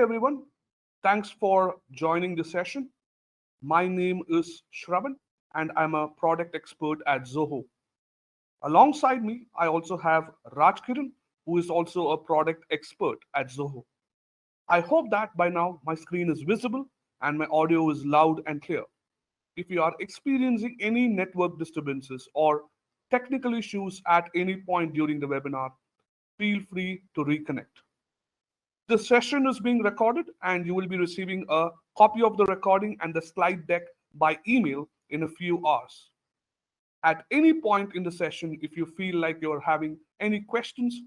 everyone. Thanks for joining the session. My name is Shravan and I'm a product expert at Zoho. Alongside me, I also have Raj Kiran, who is also a product expert at Zoho. I hope that by now my screen is visible and my audio is loud and clear. If you are experiencing any network disturbances or technical issues at any point during the webinar, feel free to reconnect. The session is being recorded and you will be receiving a copy of the recording and the slide deck by email in a few hours. At any point in the session, if you feel like you're having any questions,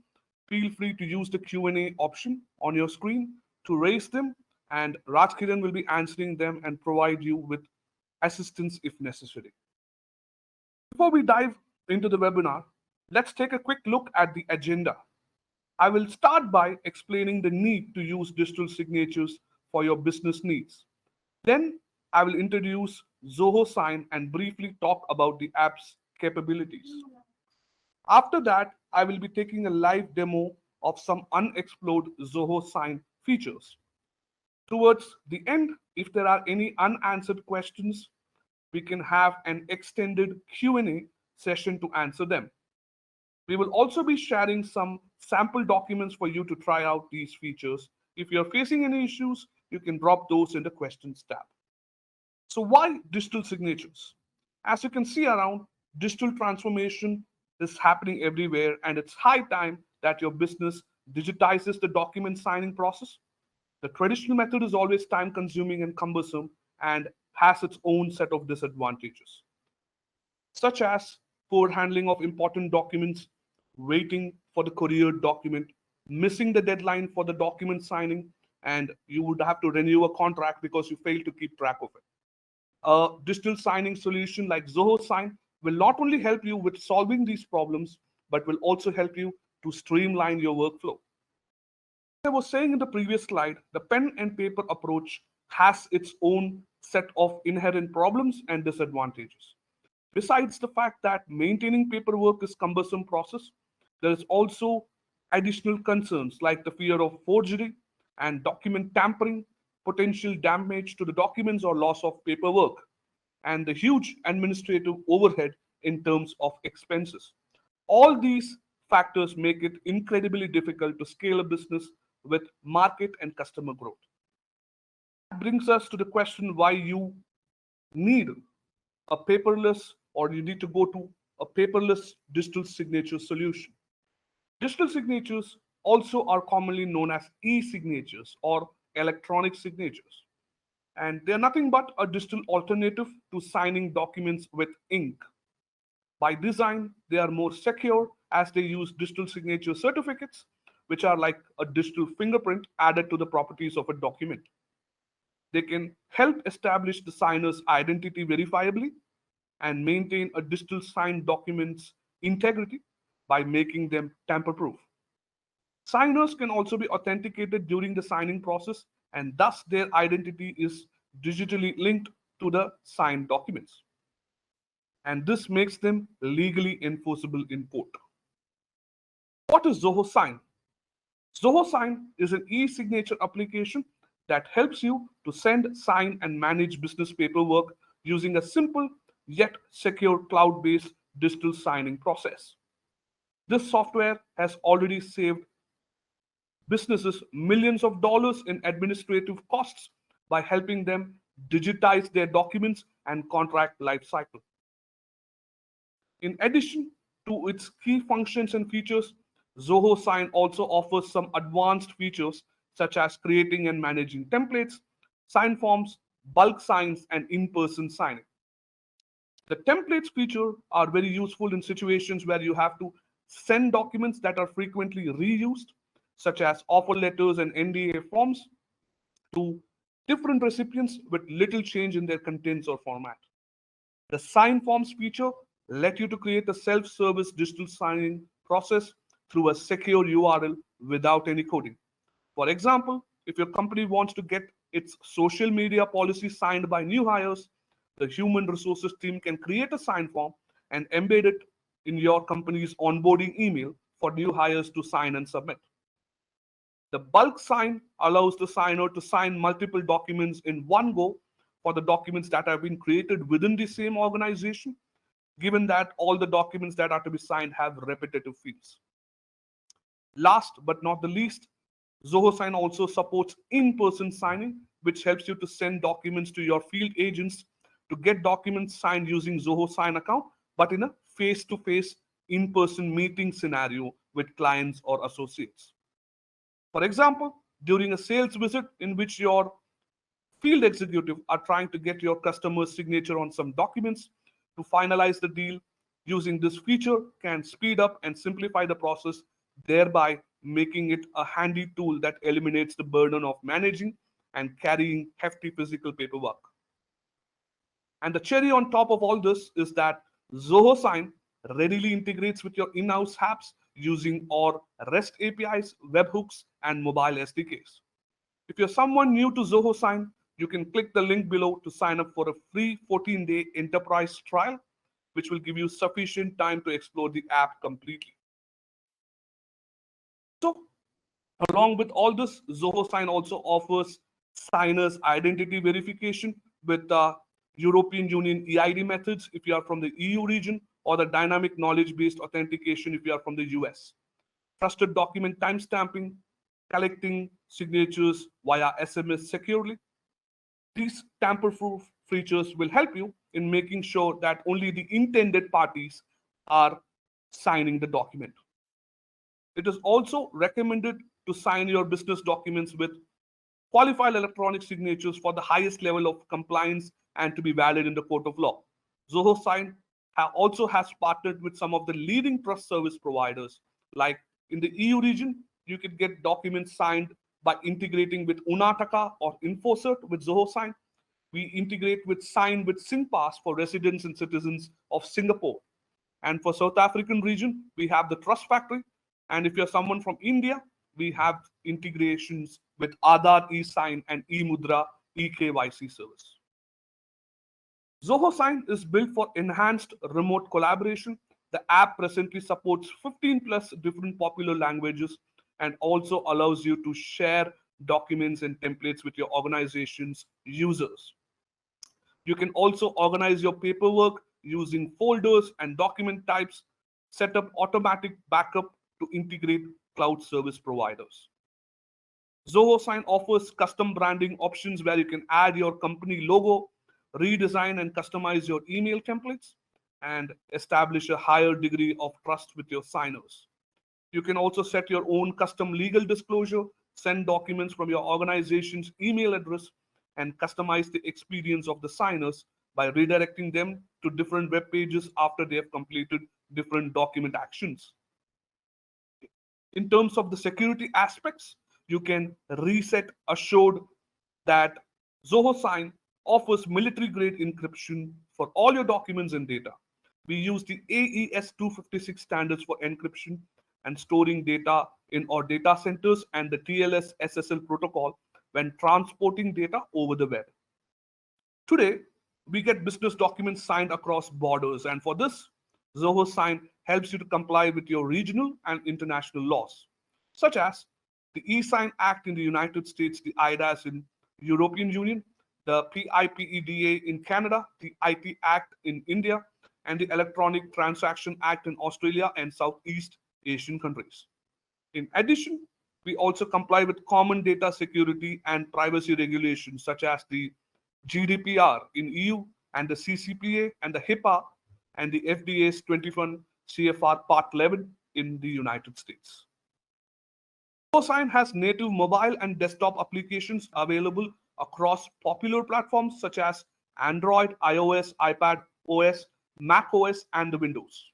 feel free to use the Q&A option on your screen to raise them, and Raj Kiran will be answering them and provide you with assistance if necessary. Before we dive into the webinar, let's take a quick look at the agenda. I will start by explaining the need to use digital signatures for your business needs. Then I will introduce Zoho Sign and briefly talk about the app's capabilities. After that, I will be taking a live demo of some unexplored Zoho Sign features. Towards the end, if there are any unanswered questions, we can have an extended Q&A session to answer them. We will also be sharing some sample documents for you to try out these features. If you're facing any issues, you can drop those in the questions tab. So why digital signatures? As you can see around, digital transformation is happening everywhere, and it's high time that your business digitizes the document signing process. The traditional method is always time consuming and cumbersome and has its own set of disadvantages, such as poor handling of important documents, waiting for the courier document, missing the deadline for the document signing, and you would have to renew a contract because you failed to keep track of it. A digital signing solution like Zoho Sign will not only help you with solving these problems, but will also help you to streamline your workflow. As I was saying in the previous slide, the pen and paper approach has its own set of inherent problems and disadvantages. Besides the fact that maintaining paperwork is a cumbersome process, there is also additional concerns like the fear of forgery and document tampering, potential damage to the documents or loss of paperwork, and the huge administrative overhead in terms of expenses. All these factors make it incredibly difficult to scale a business with market and customer growth. That brings us to the question why you need a paperless or you need to go to a paperless digital signature solution. Digital signatures also are commonly known as e-signatures or electronic signatures. And they're nothing but a digital alternative to signing documents with ink. By design, they are more secure as they use digital signature certificates, which are like a digital fingerprint added to the properties of a document. They can help establish the signer's identity verifiably and maintain a digital signed document's integrity by making them tamper-proof. Signers can also be authenticated during the signing process, and thus their identity is digitally linked to the signed documents. And this makes them legally enforceable in court. What is Zoho Sign? Zoho Sign is an e-signature application that helps you to send, sign, and manage business paperwork using a simple yet secure cloud-based digital signing process. This software has already saved businesses millions of dollars in administrative costs by helping them digitize their documents and contract lifecycle. In addition to its key functions and features, Zoho Sign also offers some advanced features such as creating and managing templates, sign forms, bulk signs, and in-person signing. The templates feature are very useful in situations where you have to send documents that are frequently reused, such as offer letters and NDA forms, to different recipients with little change in their contents or format. The sign forms feature let you to create a self-service digital signing process through a secure URL without any coding. For example, if your company wants to get its social media policy signed by new hires, the human resources team can create a sign form and embed it in your company's onboarding email for new hires to sign and submit. The bulk sign allows the signer to sign multiple documents in one go for the documents that have been created within the same organization, given that all the documents that are to be signed have repetitive fields. Last but not the least, Zoho Sign also supports in-person signing, which helps you to send documents to your field agents to get documents signed using Zoho Sign account, but in a face-to-face, in-person meeting scenario with clients or associates. For example, during a sales visit in which your field executive are trying to get your customer's signature on some documents to finalize the deal, using this feature can speed up and simplify the process, thereby making it a handy tool that eliminates the burden of managing and carrying hefty physical paperwork. And the cherry on top of all this is that Zoho Sign readily integrates with your in-house apps using or REST APIs, webhooks, and mobile SDKs. If you're someone new to Zoho Sign, you can click the link below to sign up for a free 14-day enterprise trial, which will give you sufficient time to explore the app completely. So, along with all this, Zoho Sign also offers signers identity verification with European Union EID methods if you are from the EU region, or the dynamic knowledge-based authentication if you are from the US. Trusted document timestamping, collecting signatures via SMS securely. These tamper-proof features will help you in making sure that only the intended parties are signing the document. It is also recommended to sign your business documents with qualified electronic signatures for the highest level of compliance and to be valid in the court of law. Zoho Sign also has partnered with some of the leading trust service providers. Like in the EU region, you can get documents signed by integrating with Unataka or Infocert with Zoho Sign. We integrate with Sign with SingPass for residents and citizens of Singapore. And for South African region, we have the Trust Factory. And if you're someone from India, we have integrations with Aadhaar eSign and eMudra eKYC service. Zoho Sign is built for enhanced remote collaboration. The app presently supports 15 plus different popular languages and also allows you to share documents and templates with your organization's users. You can also organize your paperwork using folders and document types, set up automatic backup to integrate cloud service providers. Zoho Sign offers custom branding options where you can add your company logo, redesign and customize your email templates, and establish a higher degree of trust with your signers. You can also set your own custom legal disclosure, send documents from your organization's email address, and customize the experience of the signers by redirecting them to different web pages after they have completed different document actions. In terms of the security aspects, you can reset assured that Zoho Sign offers military grade encryption for all your documents and data. We use the AES 256 standards for encryption and storing data in our data centers and the TLS SSL protocol when transporting data over the web. Today, we get business documents signed across borders, and for this, Zoho Sign helps you to comply with your regional and international laws, such as the eSign Act in the United States, the IDAS in European Union, the PIPEDA in Canada, the IT Act in India, and the Electronic Transaction Act in Australia and Southeast Asian countries. In addition, we also comply with common data security and privacy regulations such as the GDPR in EU and the CCPA and the HIPAA and the FDA's 21 CFR Part 11 in the United States. Sign has native mobile and desktop applications available across popular platforms such as Android, iOS, iPad OS, Mac OS, and the Windows.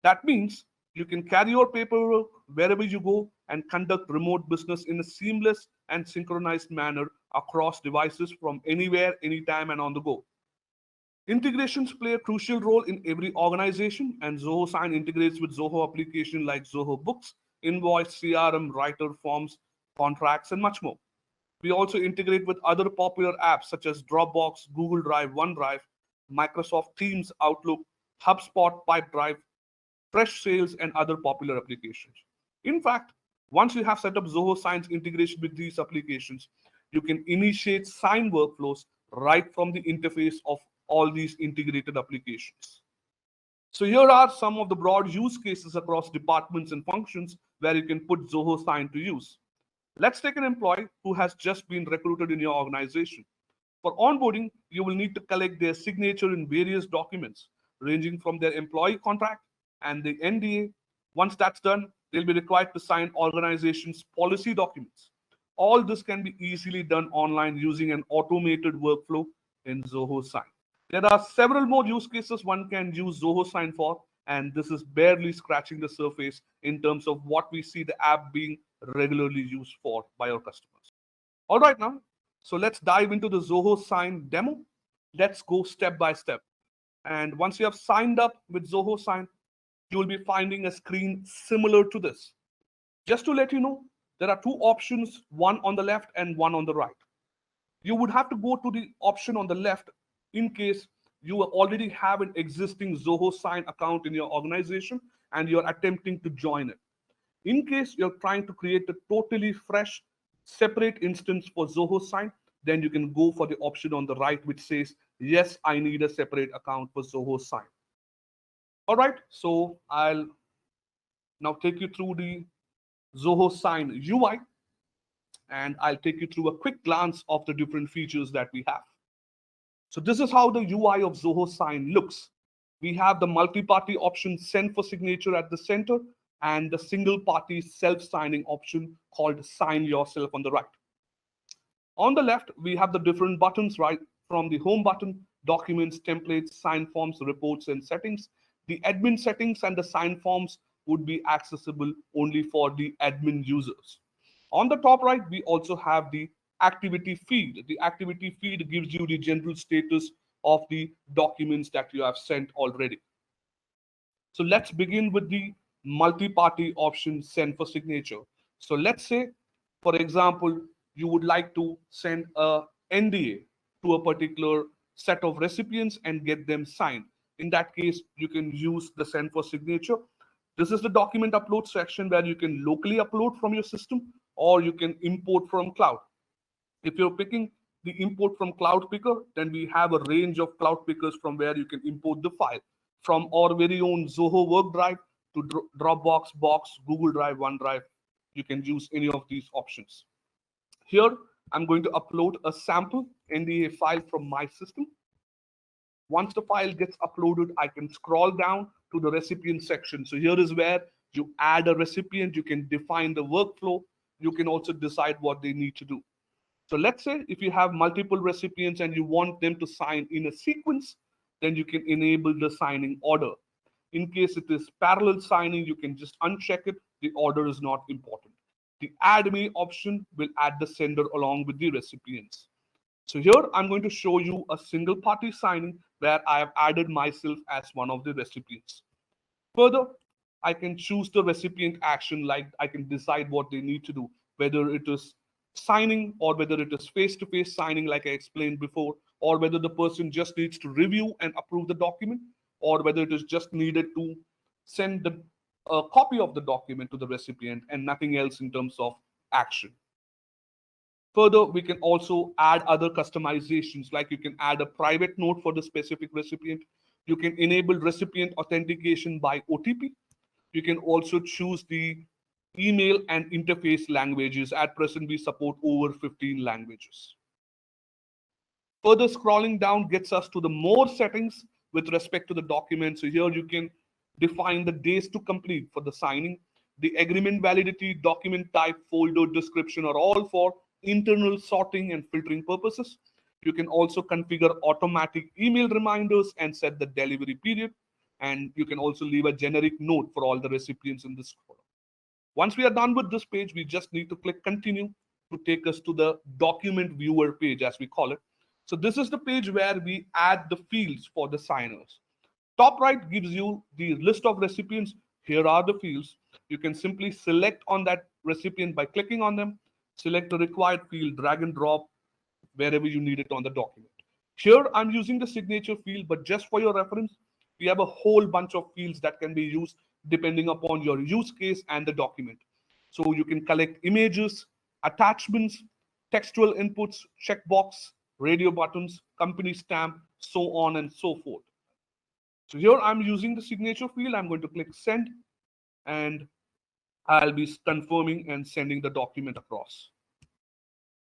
That means you can carry your paperwork wherever you go and conduct remote business in a seamless and synchronized manner across devices from anywhere, anytime, and on the go. Integrations play a crucial role in every organization, and Zoho Sign integrates with Zoho applications like Zoho Books, Invoice, CRM, Writer, Forms, Contracts, and much more. We also integrate with other popular apps such as Dropbox, Google Drive, OneDrive, Microsoft Teams, Outlook, HubSpot, Pipedrive, Fresh Sales, and other popular applications. In fact, Once you have set up Zoho Sign's integration with these applications, you can initiate sign workflows right from the interface of all these integrated applications. So here are some of the broad use cases across departments and functions where you can put Zoho Sign to use. Let's take an employee who has just been recruited in your organization. For onboarding, you will need to collect their signature in various documents, ranging from their employee contract and the NDA. Once that's done, they'll be required to sign organization's policy documents. All this can be easily done online using an automated workflow in Zoho Sign. There are several more use cases one can use Zoho Sign for, and this is barely scratching the surface in terms of what we see the app being regularly used for by our customers. All right, now, so let's dive into the Zoho Sign demo. Let's go step by step. And once you have signed up with Zoho Sign, you will be finding a screen similar to this. Just to let you know, there are two options, one on the left and one on the right. You would have to go to the option on the left in case you already have an existing Zoho Sign account in your organization and you're attempting to join it. In case you're trying to create a totally fresh, separate instance for Zoho Sign, then you can go for the option on the right, which says, yes, I need a separate account for Zoho Sign. All right, so I'll now take you through the Zoho Sign UI, and I'll take you through a quick glance of the different features that we have. So this is how the UI of Zoho Sign looks. We have the multi-party option send for signature at the center and the single party self-signing option called sign yourself on the right. On the left, we have the different buttons right from the home button, documents, templates, sign forms, reports, and settings. The admin settings and the sign forms would be accessible only for the admin users. On the top right, we also have the activity feed. The activity feed gives you the general status of the documents that you have sent already. So let's begin with the multi-party option send for signature. So let's say, for example, you would like to send a NDA to a particular set of recipients and get them signed. In that case, you can use the send for signature. This is the document upload section where you can locally upload from your system or you can import from cloud. If you're picking the import from cloud picker, then we have a range of cloud pickers from where you can import the file from our very own Zoho Work Drive to Dropbox, Box, Google Drive, OneDrive. You can use any of these options. Here, I'm going to upload a sample NDA file from my system. Once the file gets uploaded, I can scroll down to the recipient section. So here is where you add a recipient, you can define the workflow, you can also decide what they need to do. So let's say if you have multiple recipients and you want them to sign in a sequence, then you can enable the signing order. In case it is parallel signing, you can just uncheck it. The order is not important. The add me option will add the sender along with the recipients. So here I'm going to show you a single party signing where I have added myself as one of the recipients. Further, I can choose the recipient action, like I can decide what they need to do, whether it is signing or whether it is face-to-face signing like I explained before, or whether the person just needs to review and approve the document, or whether it is just needed to send the copy of the document to the recipient and nothing else in terms of action. Further, we can also add other customizations, like you can add a private note for the specific recipient. You can enable recipient authentication by OTP. You can also choose the email and interface languages. At present, we support over 15 languages. Further scrolling down gets us to the more settings with respect to the document. So here you can define the days to complete for the signing. The agreement validity, document type, folder description are all for internal sorting and filtering purposes. You can also configure automatic email reminders and set the delivery period. And you can also leave a generic note for all the recipients in this column. Once we are done with this page, we just need to click continue to take us to the document viewer page, as we call it. So this is the page where we add the fields for the signers. Top right gives you the list of recipients. Here are the fields. You can simply select on that recipient by clicking on them, select the required field, drag and drop wherever you need it on the document. Here I'm using the signature field, but just for your reference, we have a whole bunch of fields that can be used depending upon your use case and the document. So you can collect images, attachments, textual inputs, checkbox, radio buttons, company stamp, so on and so forth. So here I'm using the signature field. I'm going to click send, and I'll be confirming and sending the document across.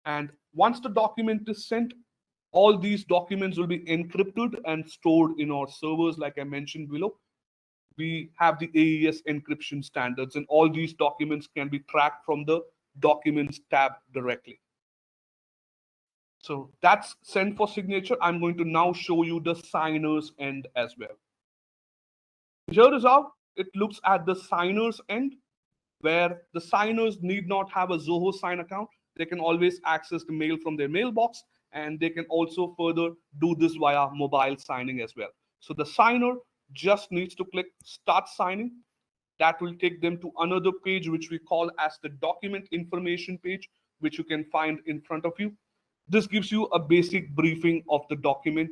And once the document is sent, all these documents will be encrypted and stored in our servers, like I mentioned below. We have the AES encryption standards, and all these documents can be tracked from the Documents tab directly. So that's send for signature. I'm going to now show you the signer's end as well. Here is how it looks at the signer's end, where the signers need not have a Zoho Sign account. They can always access the mail from their mailbox, and they can also further do this via mobile signing as well. So the signer just needs to click Start Signing. That will take them to another page, which we call as the document information page, which you can find in front of you. This gives you a basic briefing of the document,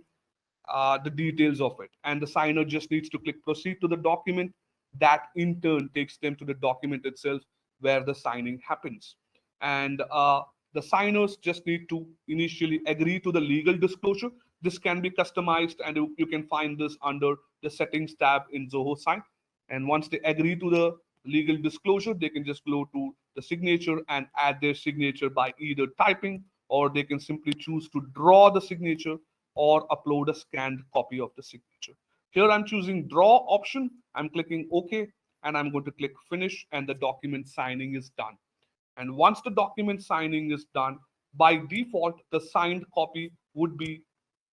the details of it. And the signer just needs to click proceed to the document. That in turn takes them to the document itself where the signing happens. And the signers just need to initially agree to the legal disclosure. This can be customized, and you can find this under the settings tab in Zoho Sign. And once they agree to the legal disclosure, they can just go to the signature and add their signature by either typing, or they can simply choose to draw the signature or upload a scanned copy of the signature. Here I'm choosing draw option. I'm clicking OK, and I'm going to click finish, and the document signing is done. And once the document signing is done, by default, the signed copy would be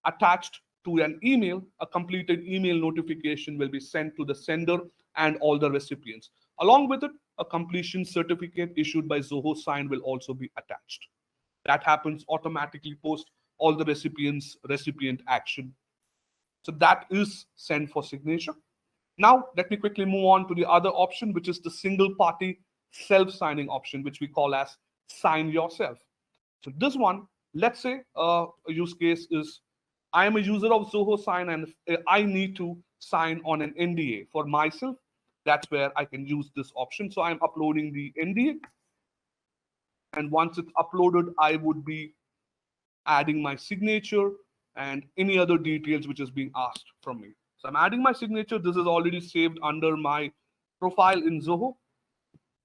attached to an email. A completed email notification will be sent to the sender and all the recipients. Along with it, a completion certificate issued by Zoho Sign will also be attached. That happens automatically post all the recipient action. So that is send for signature. Now, let me quickly move on to the other option, which is the single party self-signing option, which we call as sign yourself. So this one, let's say a use case is I am a user of Zoho Sign, and I need to sign on an NDA for myself. That's where I can use this option. So I'm uploading the NDA. And once it's uploaded, I would be adding my signature and any other details which is being asked from me. So I'm adding my signature. This is already saved under my profile in Zoho.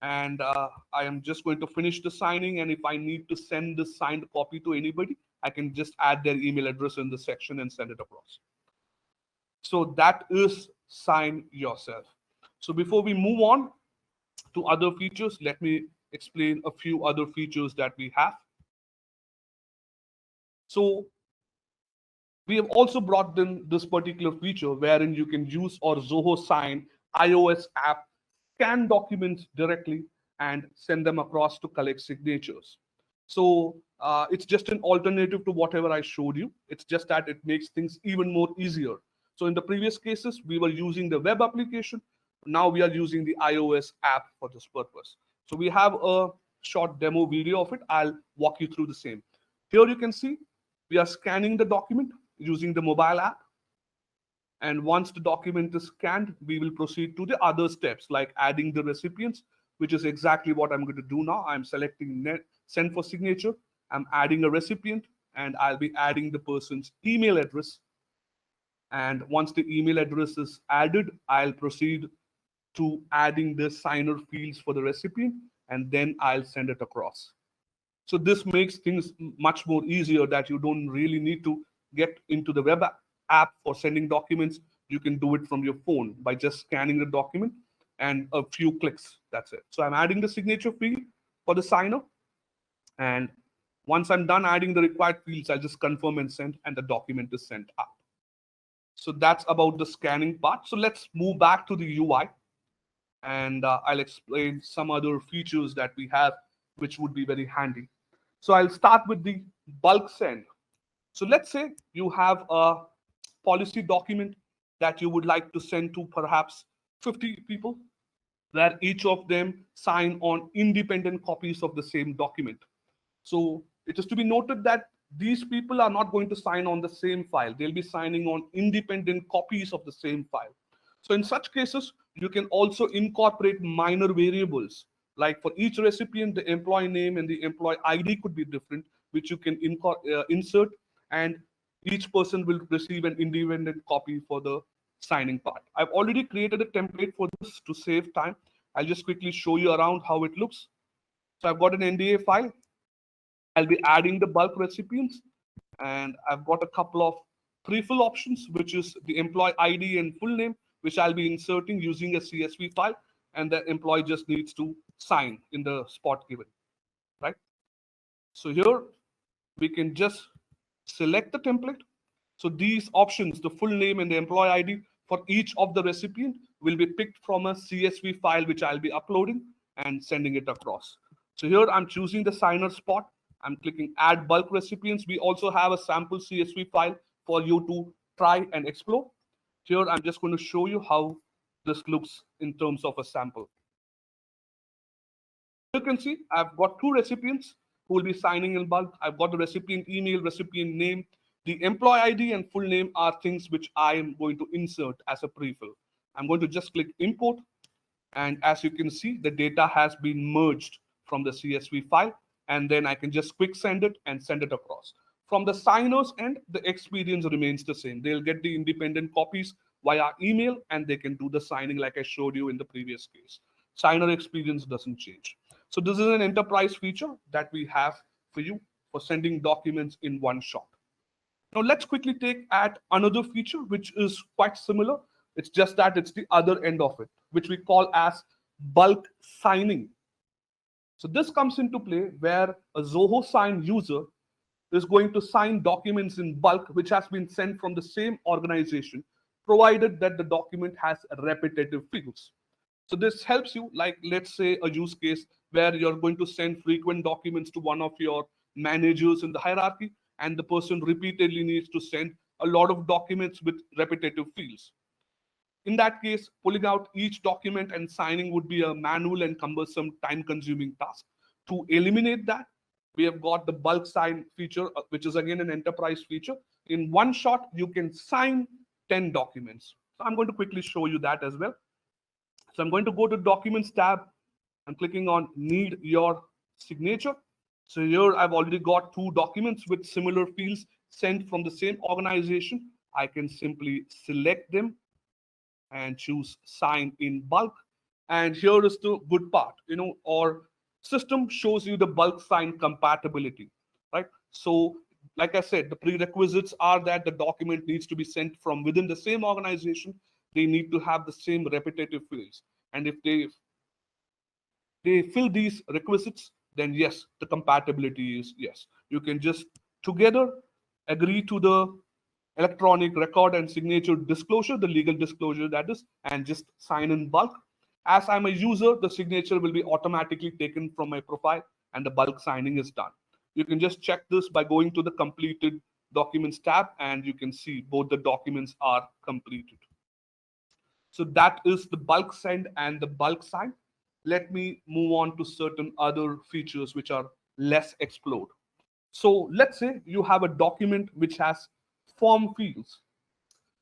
And I am just going to finish the signing. And if I need to send this signed copy to anybody, I can just add their email address in the section and send it across. So that is sign yourself. So before we move on to other features, let me explain a few other features that we have. So we have also brought in this particular feature wherein you can use our Zoho Sign iOS app, scan documents directly, and send them across to collect signatures. So it's just an alternative to whatever I showed you. It's just that it makes things even more easier. So in the previous cases, we were using the web application. Now we are using the iOS app for this purpose. So we have a short demo video of it. I'll walk you through the same. Here you can see we are scanning the document using the mobile app. And once the document is scanned, we will proceed to the other steps like adding the recipients, which is exactly what I'm going to do now. I'm selecting send for signature. I'm adding a recipient, and I'll be adding the person's email address. And once the email address is added, I'll proceed to adding the signer fields for the recipient, and then I'll send it across. So this makes things much more easier that you don't really need to get into the web app for sending documents. You can do it from your phone by just scanning the document and a few clicks. That's it. So I'm adding the signature field for the signer. And once I'm done adding the required fields, I'll just confirm and send, and the document is sent up. So that's about the scanning part. So let's move back to the UI, and I'll explain some other features that we have, which would be very handy. So I'll start with the bulk send. So let's say you have a policy document that you would like to send to perhaps 50 people, where each of them sign on independent copies of the same document. So it is to be noted that these people are not going to sign on the same file. They'll be signing on independent copies of the same file. So in such cases, you can also incorporate minor variables Like for each recipient, the employee name and the employee ID could be different, which you can insert, and each person will receive an independent copy for the signing part. I've already created a template for this to save time. I'll just quickly show you around how it looks. So I've got an NDA file. I'll be adding the bulk recipients, and I've got a couple of pre-fill options, which is the employee ID and full name, which I'll be inserting using a CSV file, and the employee just needs to sign in the spot given, right? So here we can just select the template. So these options, the full name and the employee ID for each of the recipient, will be picked from a CSV file, which I'll be uploading and sending it across. So here I'm choosing the signer spot. I'm clicking add bulk recipients. We also have a sample CSV file for you to try and explore. Here I'm just going to show you how this looks in terms of a sample. You can see I've got two recipients who will be signing in bulk. I've got the recipient email, recipient name. The employee ID and full name are things which I am going to insert as a pre-fill. I'm going to just click import. And as you can see, the data has been merged from the CSV file. And then I can just quick send it and send it across. From the signer's end, the experience remains the same. They'll get the independent copies via email, and they can do the signing like I showed you in the previous case. Signer experience doesn't change. So this is an enterprise feature that we have for you for sending documents in one shot. Now let's quickly take at another feature which is quite similar. It's just that it's the other end of it, which we call as bulk signing. So this comes into play where a Zoho Sign user is going to sign documents in bulk which has been sent from the same organization, provided that the document has repetitive fields. So this helps you, like let's say a use case where you're going to send frequent documents to one of your managers in the hierarchy, and the person repeatedly needs to send a lot of documents with repetitive fields. In that case, pulling out each document and signing would be a manual and cumbersome, time-consuming task. To eliminate that, we have got the bulk sign feature, which is again an enterprise feature. In one shot, you can sign 10 documents. So I'm going to quickly show you that as well. So I'm going to go to Documents tab. I'm clicking on Need Your Signature. So here I've already got two documents with similar fields sent from the same organization. I can simply select them and choose Sign in Bulk. And here is the good part, our system shows you the bulk sign compatibility, right? So like I said, the prerequisites are that the document needs to be sent from within the same organization. They need to have the same repetitive fields. And if they fill these requisites, then yes, the compatibility is yes. You can just together agree to the electronic record and signature disclosure, the legal disclosure that is, and just sign in bulk. As I'm a user, the signature will be automatically taken from my profile and the bulk signing is done. You can just check this by going to the completed documents tab, and you can see both the documents are completed. So that is the bulk send and the bulk sign. Let me move on to certain other features which are less explored. So let's say you have a document which has form fields.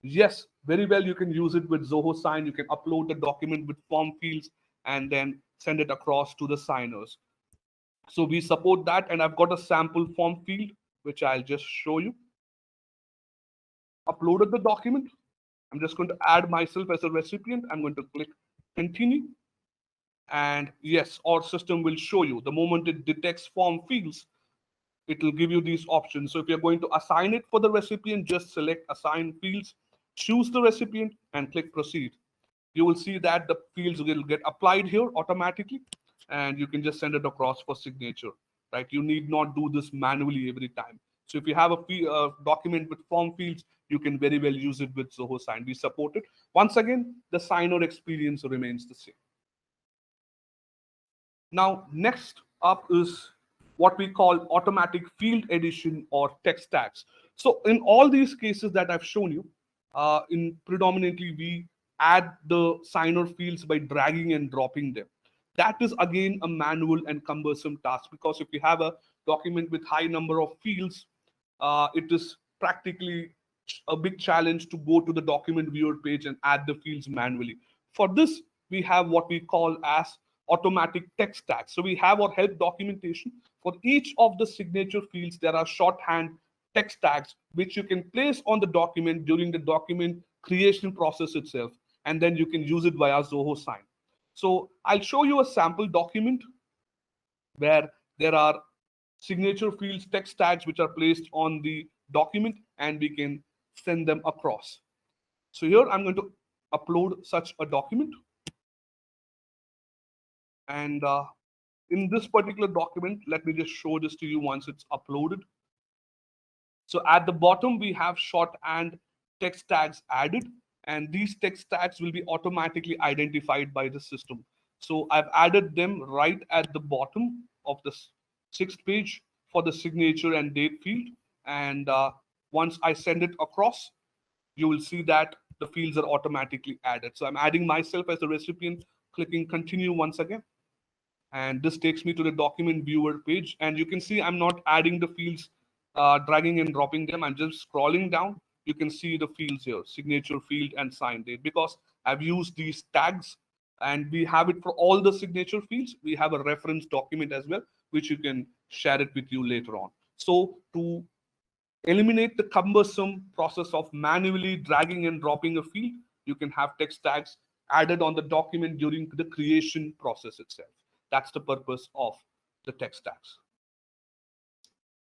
Yes, very well, you can use it with Zoho Sign. You can upload the document with form fields and then send it across to the signers. So we support that, and I've got a sample form field, which I'll just show you. Uploaded the document. I'm just going to add myself as a recipient. I'm going to click continue. And yes, our system will show you the moment it detects form fields, it will give you these options. So if you're going to assign it for the recipient, just select assign fields, choose the recipient and click proceed. You will see that the fields will get applied here automatically, and you can just send it across for signature, right? You need not do this manually every time. So if you have a document with form fields, you can very well use it with Zoho Sign. We support it. Once again, the signer experience remains the same. Now, next up is what we call automatic field addition or text tags. So in all these cases that I've shown you, in predominantly we add the signer fields by dragging and dropping them. That is again a manual and cumbersome task, because if you have a document with high number of fields, it is practically a big challenge to go to the document viewer page and add the fields manually. For this, we have what we call as automatic text tags. So we have our help documentation. For each of the signature fields, there are shorthand text tags which you can place on the document during the document creation process itself, and then you can use it via Zoho Sign. So I'll show you a sample document where there are signature fields text tags which are placed on the document, and we can send them across. So here I'm going to upload such a document, and in this particular document, let me just show this to you once it's uploaded. So at the bottom, we have shorthand text tags added, and these text tags will be automatically identified by the system. So I've added them right at the bottom of the sixth page for the signature and date field. And once I send it across, you will see that the fields are automatically added. So I'm adding myself as the recipient, clicking continue once again. And this takes me to the document viewer page, and you can see I'm not adding the fields, dragging and dropping them. I'm just scrolling down. You can see the fields here, signature field and sign date, because I've used these tags, and we have it for all the signature fields. We have a reference document as well, which you can share it with you later on. So to eliminate the cumbersome process of manually dragging and dropping a field, you can have text tags added on the document during the creation process itself. That's the purpose of the text tags.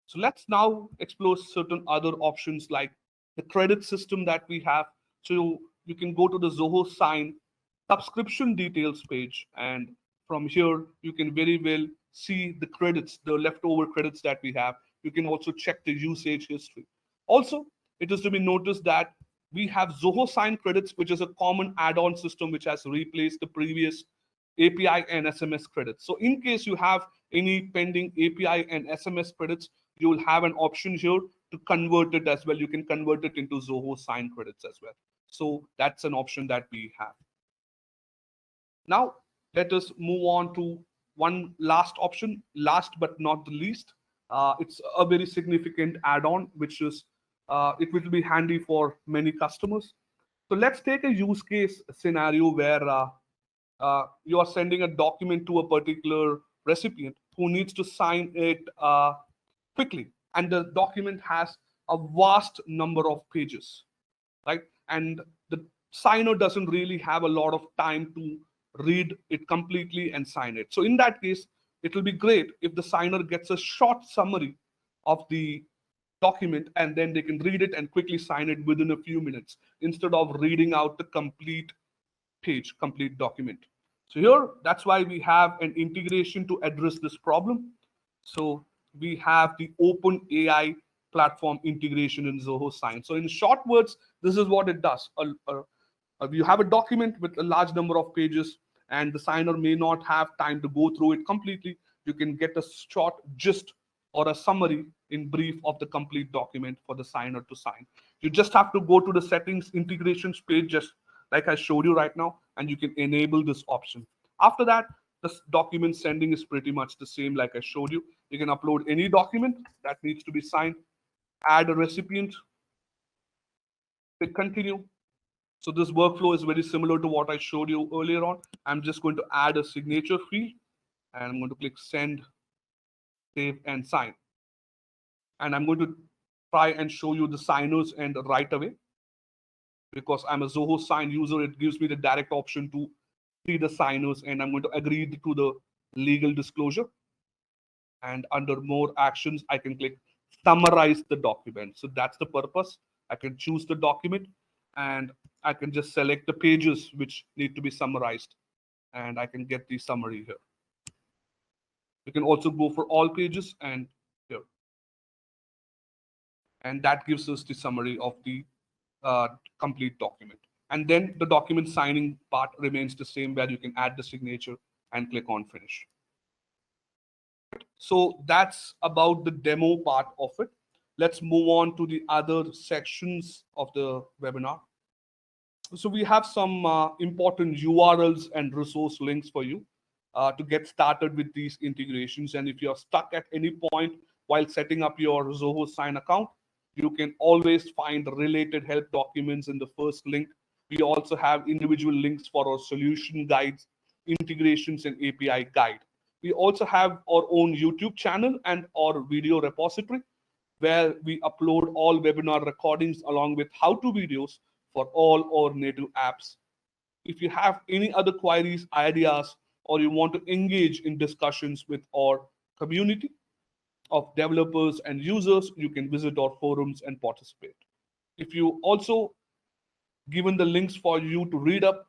So let's now explore certain other options like the credit system that we have. So you can go to the Zoho Sign subscription details page, and from here you can very well see the credits, the leftover credits that we have. You can also check the usage history. Also, it is to be noticed that we have Zoho Sign credits, which is a common add-on system which has replaced the previous API and SMS credits. So in case you have any pending API and SMS credits, you will have an option here to convert it as well. You can convert it into Zoho Sign credits as well. So that's an option that we have. Now, let us move on to one last option, last but not the least. It's a very significant add-on, which is it will be handy for many customers. So let's take a use case scenario where you are sending a document to a particular recipient who needs to sign it quickly, and the document has a vast number of pages, right? And the signer doesn't really have a lot of time to read it completely and sign it. So in that case, it will be great if the signer gets a short summary of the document, and then they can read it and quickly sign it within a few minutes instead of reading out the complete page, complete document. So here, that's why we have an integration to address this problem. So we have the Open AI platform integration in Zoho Sign. So in short words, this is what it does. You have a document with a large number of pages, and the signer may not have time to go through it completely. You can get a short gist or a summary in brief of the complete document for the signer to sign. You just have to go to the settings integrations page, just like I showed you right now, and you can enable this option. After that, the document sending is pretty much the same like I showed you. You can upload any document that needs to be signed, add a recipient, click continue. So this workflow is very similar to what I showed you earlier on. I'm just going to add a signature field, and I'm going to click send, save, and sign. And I'm going to try and show you the signers and right away. Because I'm a Zoho Sign user, it gives me the direct option to see the signers, and I'm going to agree to the legal disclosure. And under more actions, I can click summarize the document. So that's the purpose. I can choose the document, and I can just select the pages which need to be summarized, and I can get the summary here. You can also go for all pages and here. And that gives us the summary of the complete document. And then the document signing part remains the same, where you can add the signature and click on finish. So that's about the demo part of it. Let's move on to the other sections of the webinar. So we have some important URLs and resource links for you to get started with these integrations. And if you're stuck at any point while setting up your Zoho Sign account, you can always find related help documents in the first link. We also have individual links for our solution guides integrations and API guide. We also have our own YouTube channel and our video repository where we upload all webinar recordings along with how-to videos for all our native apps. If you have any other queries, ideas, or you want to engage in discussions with our community of developers and users, you can visit our forums and participate. If you also given the links for you to read up,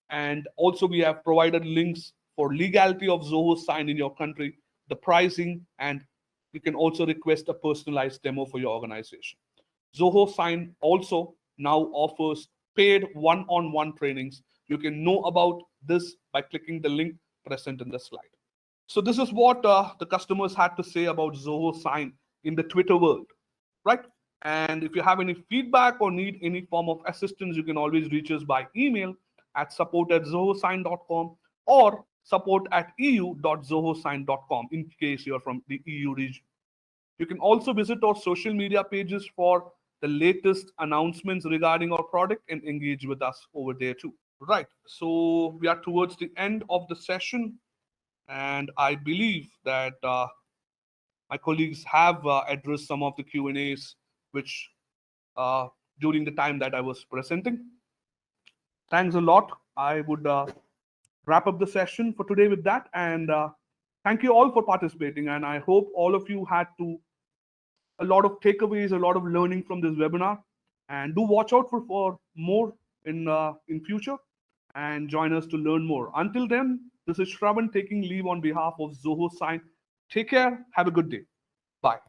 and also we have provided links for legality of Zoho Sign in your country, the pricing, and you can also request a personalized demo for your organization. Zoho Sign also now offers paid one-on-one trainings. You can know about this by clicking the link present in the slide. So this is what the customers had to say about Zoho Sign in the Twitter world, right? And if you have any feedback or need any form of assistance, you can always reach us by email at support@zohosign.com or support@eu.zohosign.com in case you're from the EU region. You can also visit our social media pages for the latest announcements regarding our product and engage with us over there too. Right. So we are towards the end of the session, and I believe that my colleagues have addressed some of the Q&As which uh, during the time that I was presenting. Thanks a lot. I would wrap up the session for today with that, and thank you all for participating. And I hope all of you had a lot of takeaways, a lot of learning from this webinar. And do watch out for more in future, and join us to learn more. Until then, this is Shravan taking leave on behalf of Zoho Sign. Take care. Have a good day. Bye.